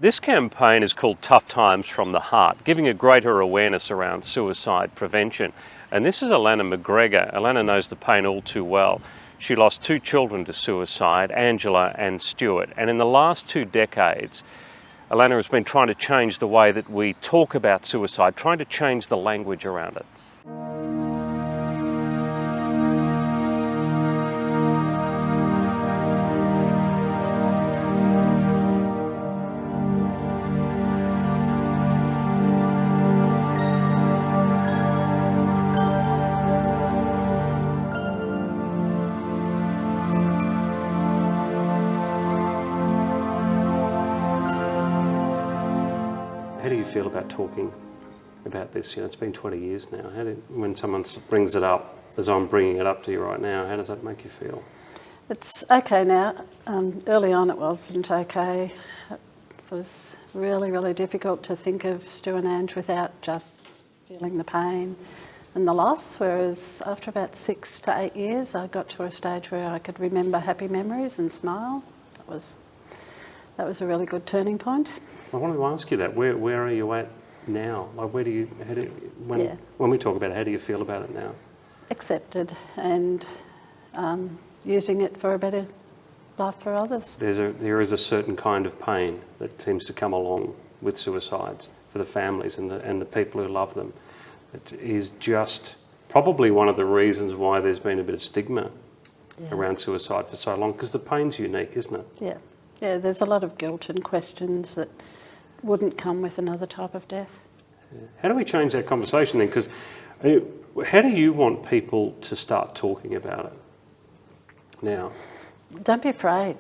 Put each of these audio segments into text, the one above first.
This campaign is called Tough Times from the Heart, giving a greater awareness around suicide prevention. And this is Alannah McGregor. Alannah knows the pain all too well. She lost 2 children to suicide, Angela and Stuart. And in the last 2 decades, Alannah has been trying to change the way that we talk about suicide, trying to change the language around it. How do you feel about talking about this? You know, it's been 20 years now. When someone brings it up, as I'm bringing it up to you right now, how does that make you feel? It's okay now. Early on it wasn't okay. It was really, really difficult to think of Stu and Ange without just feeling the pain and the loss, whereas after about 6 to 8 years I got to a stage where I could remember happy memories and smile. That was a really good turning point. I wanted to ask you that. Where are you at now? Like, when we talk about it, how do you feel about it now? Accepted and using it for a better life for others. There is a certain kind of pain that seems to come along with suicides for the families and the people who love them. It is just probably one of the reasons why there's been a bit of stigma around suicide for so long, because the pain's unique, isn't it? Yeah, there's a lot of guilt and questions that wouldn't come with another type of death. Yeah. How do we change that conversation then? Because how do you want people to start talking about it now? Don't be afraid.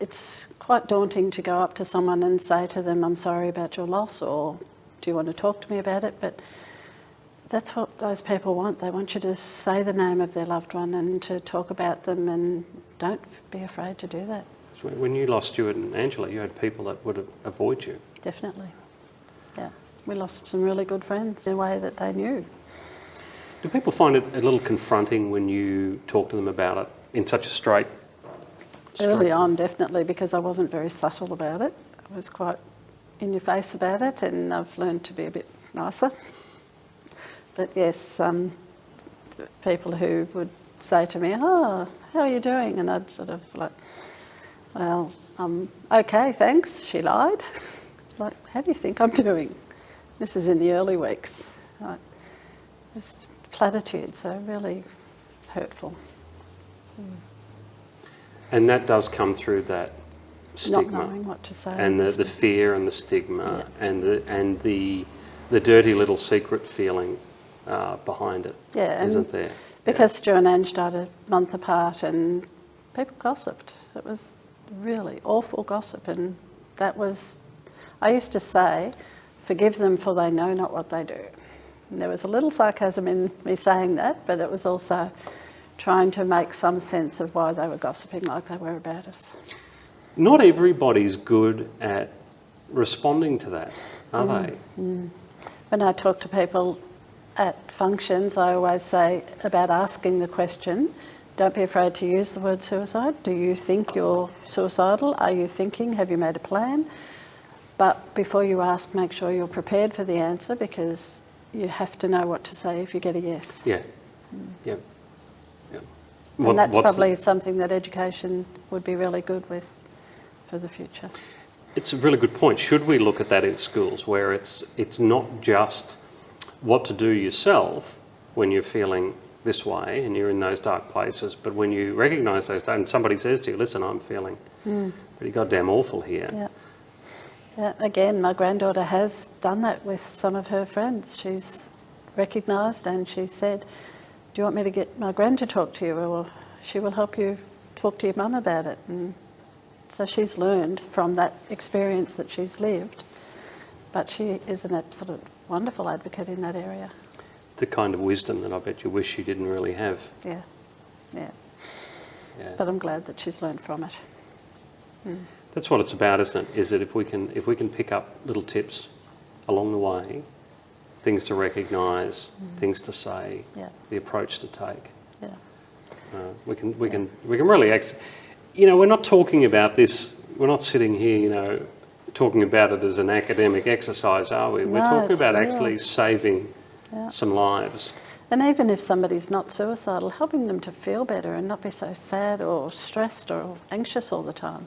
It's quite daunting to go up to someone and say to them, I'm sorry about your loss, or do you want to talk to me about it? But that's what those people want. They want you to say the name of their loved one and to talk about them, and don't be afraid to do that. When you lost Stuart and Angela, you had people that would avoid you. Definitely, yeah. We lost some really good friends in a way that they knew. Do people find it a little confronting when you talk to them about it in such a straight... Early on, definitely, because I wasn't very subtle about it. I was quite in your face about it, and I've learned to be a bit nicer. But yes, people who would say to me, oh, how are you doing? And I'd sort of like, well, I'm okay, thanks. She lied. Like, how do you think I'm doing? This is in the early weeks. Like, just platitudes, so really hurtful. And that does come through that stigma. Not knowing what to say. And the fear and the stigma, and the dirty little secret feeling behind it, isn't there? Because Stu and Ange died a month apart, and people gossiped. It was really awful gossip, and that was, I used to say, forgive them for they know not what they do. And there was a little sarcasm in me saying that, but it was also trying to make some sense of why they were gossiping like they were about us. Not everybody's good at responding to that, are they? When I talk to people at functions, I always say about asking the question, don't be afraid to use the word suicide. Do you think you're suicidal? Are you thinking? Have you made a plan? But before you ask, make sure you're prepared for the answer, because you have to know what to say if you get a yes. Yeah. And that's probably something that education would be really good with for the future. It's a really good point. Should we look at that in schools, where it's not just what to do yourself when you're feeling this way and you're in those dark places, but when you recognise those, and somebody says to you, listen, I'm feeling pretty goddamn awful here. Yeah, again, my granddaughter has done that with some of her friends. She's recognised and she said, do you want me to get my gran to talk to you, or she will help you talk to your mum about it? And so she's learned from that experience that she's lived, but she is an absolute wonderful advocate in that area. The kind of wisdom that I bet you wish you didn't really have. Yeah. But I'm glad that she's learned from it. That's what it's about, isn't it? Is that if we can pick up little tips along the way, things to recognise, things to say, the approach to take. We can really, we're not talking about this. We're not sitting here, talking about it as an academic exercise, are we? We're No, talking it's about real. actually saving Yeah. some lives. And even if somebody's not suicidal, helping them to feel better and not be so sad or stressed or anxious all the time.